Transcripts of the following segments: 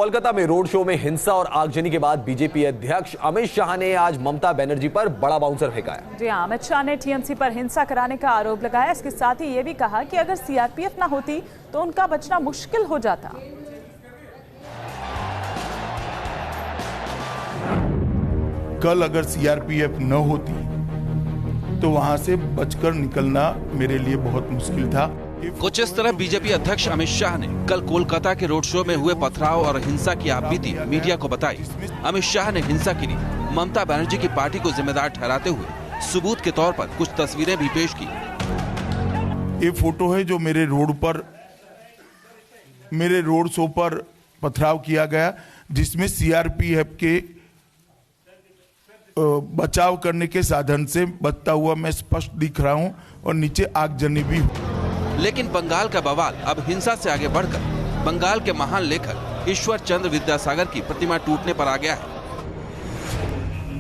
कोलकाता में road show में हिंसा और आगजनी के बाद बीजेपी अध्यक्ष अमित शाह ने आज ममता बनर्जी पर बड़ा बाउंसर फेंका है। जी हां, अमित शाह ने टीएमसी पर हिंसा कराने का आरोप लगाया। इसके साथ ही ये भी कहा कि अगर सीआरपीएफ ना होती तो उनका बचना मुश्किल हो जाता। कल अगर सीआरपीएफ न होती तो वहां से बचकर निकलना मेरे लिए बहुत मुश्किल था। कुछ इस तरह बीजेपी अध्यक्ष अमित शाह ने कल कोलकाता के रोड शो में हुए पथराव और हिंसा की आपबीती मीडिया को बताई। अमित शाह ने हिंसा के लिए ममता बनर्जी की पार्टी को जिम्मेदार ठहराते हुए सबूत के तौर पर कुछ तस्वीरें भी पेश की। ये फोटो है जो मेरे रोड शो पर पथराव किया गया, जिसमें सीआरपीएफ के बचाव करने के साधन से बचता हुआ मैं स्पष्ट दिख रहा हूं और नीचे आगजनी भी। लेकिन बंगाल का बवाल अब हिंसा से आगे बढ़कर बंगाल के महान लेखक ईश्वर चंद्र विद्यासागर की प्रतिमा टूटने पर आ गया है।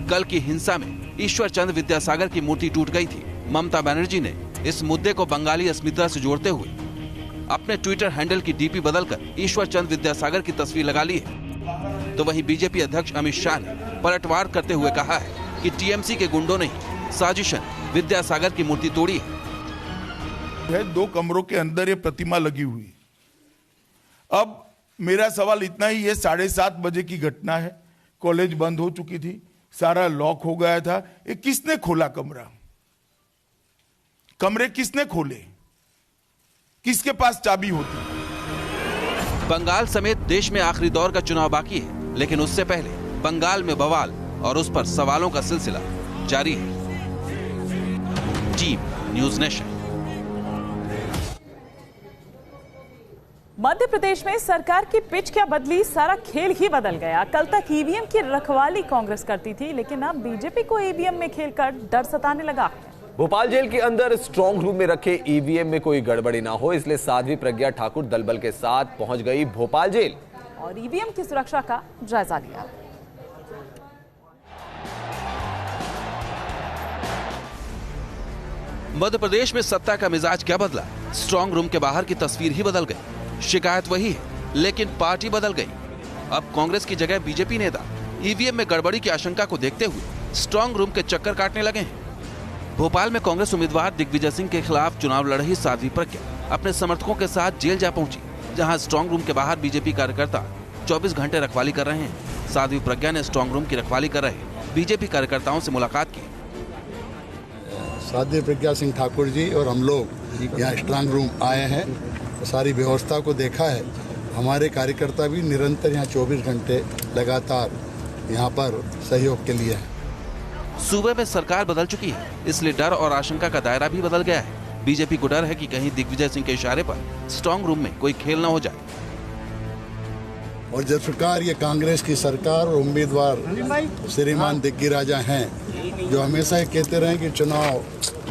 कल की हिंसा में ईश्वर चंद्र विद्यासागर की मूर्ति टूट गई थी। ममता बनर्जी ने इस मुद्दे को बंगाली अस्मिता से जोड़ते हुए अपने ट्विटर हैंडल की डीपी बदलकर ईश्वर चंद्र विद्यासागर की तस्वीर लगा ली है। तो वहीं बीजेपी अध्यक्ष अमित शाह ने पलटवार करते हुए कहा है कि टीएमसी के गुंडों ने साजिशन विद्यासागर की मूर्ति तोड़ी है। 2 कमरों के अंदर ये प्रतिमा लगी हुई। अब मेरा सवाल इतना ही, ये 7:30 बजे की घटना है, कॉलेज बंद हो चुकी थी, सारा लॉक हो गया था। ये किसने खोला कमरे किसने खोले? किसके पास चाबी होती? बंगाल समेत देश में आखिरी दौर का चुनाव बाकी है, लेकिन उससे पहले बंगाल में बवाल और उस पर सवालों का सिलसिला जारी है। Team news nation. Madhya Pradesh में सरकार की पिच क्या बदली, सारा खेल ही बदल गया। कल तक ईवीएम की रखवाली कांग्रेस करती थी, लेकिन अब बीजेपी को ईवीएम में खेलकर डर सताने लगा। भोपाल जेल के अंदर स्ट्रांग रूम में रखे ईवीएम में कोई गड़बड़ी ना हो, इसलिए साध्वी प्रज्ञा ठाकुर दलबल के साथ पहुंच गई भोपाल जेल और ईवीएम की सुरक्षा का जायजा लिया। मध्य प्रदेश में सत्ता का मिजाज क्या बदला? स्ट्रांग रूम के बाहर की तस्वीर ही बदल गई। शिकायत वही है, लेकिन पार्टी बदल गई। अब कांग्रेस की जगह बीजेपी नेता ईवीएम में गड़बड़ी की आशंका को देखते हुए स्ट्रांग रूम के चक्कर काटने लगे हैं। भोपाल में कांग्रेस उम्मीदवार दिग्विजय सिंह के खिलाफ चुनाव लड़ रही साध्वी प्रज्ञा अपने समर्थकों के साथ जेल जा पहुंची, जहां स्ट्रांग रूम के बाहर बीजेपी कार्यकर्ता 24 घंटे रखवाली कर रहे हैं। साध्वी प्रज्ञा ने स्ट्रांग रूम की रखवाली कर रहे बीजेपी कार्यकर्ताओं से मुलाकात की। साध्वी प्रज्ञा सिंह ठाकुर जी और हम लोग यहाँ स्ट्रांग रूम आए हैं, सारी व्यवस्था को देखा है। हमारे कार्यकर्ता भी निरंतर यहाँ 24 घंटे लगातार यहाँ पर सहयोग के लिए हैं। सूबे में सरकार बदल चुकी है, इसलिए डर और आशंका का दायरा भी बदल गया है। बीजेपी को डर है कि कहीं दिग्विजय सिंह के इशारे पर स्ट्रांग रूम में कोई खेल न हो जाए। और जब सरकार ये कांग्रेस की सरकार और उम्मीदवार श्रीमान दिग्विराजा हैं, जो हमेशा ये कहते रहे कि चुनाव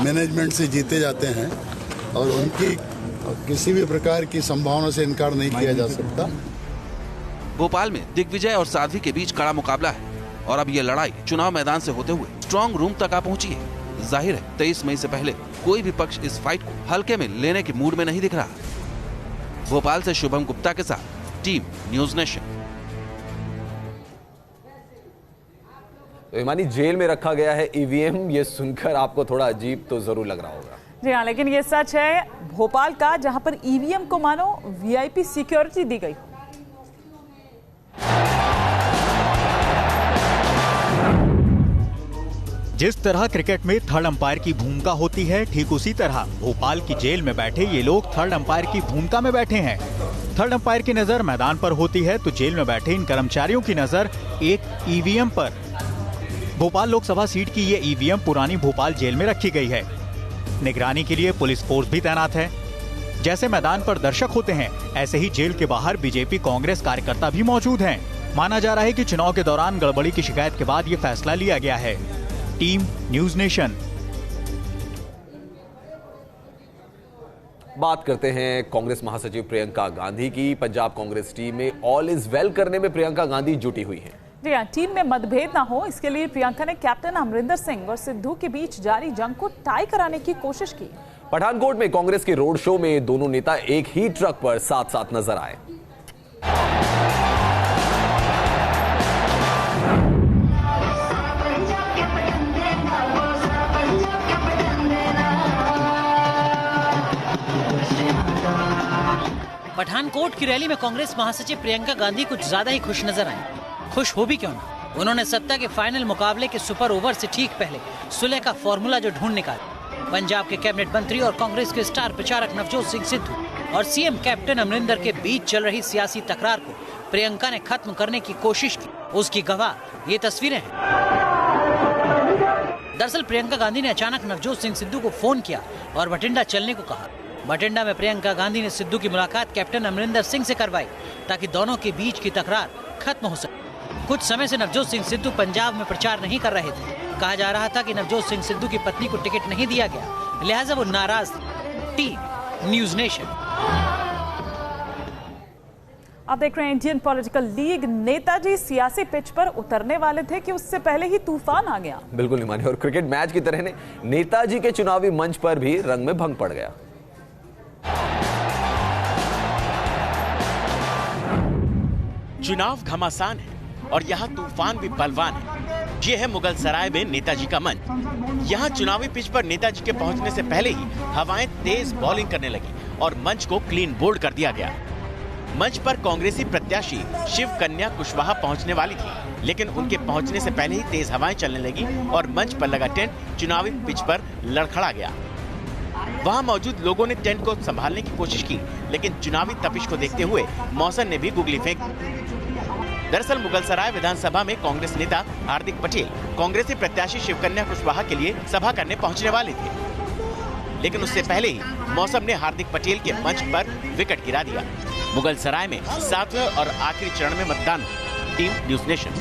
मैनेजमेंट से जीते जाते हैं और उनकी किसी भी प्रकार की संभावना से इनकार नहीं किया जा सकता। भोपाल में दिग्विजय और साध्वी के बीच कड़ा मुकाबला है और अब ये लड़ाई चुनाव मैदान से होते हुए स्ट्रांग रूम तक आ पहुंची है। जाहिर है 23 मई से पहले कोई भी पक्ष इस फाइट को हल्के में लेने के मूड में नहीं दिख रहा। भोपाल से शुभम गुप्ता के साथ टीम न्यूज़ नेशन। तो इमानी, जेल में रखा गया है ईवीएम, ये सुनकर आपको थोड़ा अजीब तो जरूर लग रहा होगा। जी हाँ, लेकिन ये सच है भोपाल का, जहां पर ईवीएम को मानो वीआईपी सिक्योरिटी दी गई। जिस तरह क्रिकेट में थर्ड अंपायर की भूमिका होती है, ठीक उसी तरह भोपाल की जेल में बैठे ये लोग थर्ड अंपायर की भूमिका में बैठे हैं। थर्ड अंपायर की नजर मैदान पर होती है, तो जेल में बैठे इन कर्मचारियों की नजर एक ईवीएम पर। भोपाल लोकसभा सीट की ये ईवीएम पुरानी भोपाल जेल में रखी गई है। निगरानी के लिए पुलिस फोर्स भी तैनात है। जैसे मैदान पर दर्शक होते हैं, ऐसे ही जेल के बाहर बीजेपी कांग्रेस कार्यकर्ता भी मौजूद हैं। माना जा रहा है कि चुनाव के दौरान गड़बड़ी की शिकायत के बाद ये फैसला लिया गया है। Team news nation. बात करते हैं कांग्रेस महासचिव प्रियंका गांधी की। पंजाब कांग्रेस टीम में ऑल इज वेल करने में प्रियंका गांधी जुटी हुई हैं। जी हाँ, टीम में मतभेद ना हो, इसके लिए प्रियंका ने कैप्टन अमरिंदर सिंह और सिद्धू के बीच जारी जंग को टाई कराने की कोशिश की। पठानकोट में कांग्रेस के रोड शो में दोनों नेता एक ही ट्रक पर साथ साथ नजर आए। पठानकोट की रैली में कांग्रेस महासचिव प्रियंका गांधी कुछ ज्यादा ही खुश नजर आई। खुश हो भी क्यों ना, उन्होंने सत्ता के फाइनल मुकाबले के सुपर ओवर से ठीक पहले सुलह का फॉर्मूला जो ढूंढ निकाला। पंजाब के कैबिनेट मंत्री और कांग्रेस के स्टार प्रचारक नवजोत सिंह सिद्धू और सीएम कैप्टन अमरिंदर के बीच चल रही सियासी तकरार को प्रियंका ने खत्म करने की कोशिश की, उसकी गवाह ये तस्वीरें हैं। दरअसल प्रियंका गांधी ने अचानक नवजोत सिंह सिद्धू को फोन किया और बठिंडा चलने को कहा। बठिंडा में प्रियंका गांधी ने सिद्धू की मुलाकात कैप्टन अमरिंदर सिंह से करवाई ताकि दोनों के बीच की तकरार खत्म हो सके। कुछ समय से नवजोत सिंह सिद्धू पंजाब में प्रचार नहीं कर रहे थे। कहा जा रहा था कि नवजोत सिंह सिद्धू की पत्नी को टिकट नहीं दिया गया, लिहाजा वो नाराज थे। Team news nation. आप देख रहे हैं इंडियन पॉलिटिकल लीग। नेताजी सियासी पिच पर उतरने वाले थे कि उससे पहले ही तूफान आ गया। बिल्कुल नहीं माने, और क्रिकेट मैच की तरह ने नेताजी के चुनावी मंच पर भी रंग में भंग पड़ गया। चुनाव घमासान है और यहाँ तूफान भी बलवान है। ये है मुगल सराय में नेताजी का मंच। यहाँ चुनावी पिच पर नेताजी के पहुंचने से पहले ही हवाएं तेज बॉलिंग करने लगी और मंच को क्लीन बोल्ड कर दिया गया। मंच पर कांग्रेसी प्रत्याशी शिव कन्या कुशवाहा पहुंचने वाली थी, लेकिन उनके पहुंचने से पहले ही तेज हवाएं चलने लगी और मंच पर लगा टेंट चुनावी पिच पर लड़खड़ा गया। वहां मौजूद लोगों ने टेंट को संभालने की कोशिश की, लेकिन चुनावी तपिश को देखते हुए मौसम ने भी गुगली फेंक दी। दरअसल मुगलसराय विधानसभा में कांग्रेस नेता हार्दिक पटेल कांग्रेसी प्रत्याशी शिवकन्या कुशवाहा के लिए सभा करने पहुंचने वाले थे, लेकिन उससे पहले ही मौसम ने हार्दिक पटेल के मंच पर विकेट गिरा दिया। मुगलसराय में 7वें और आखिरी चरण में मतदान। Team news nation.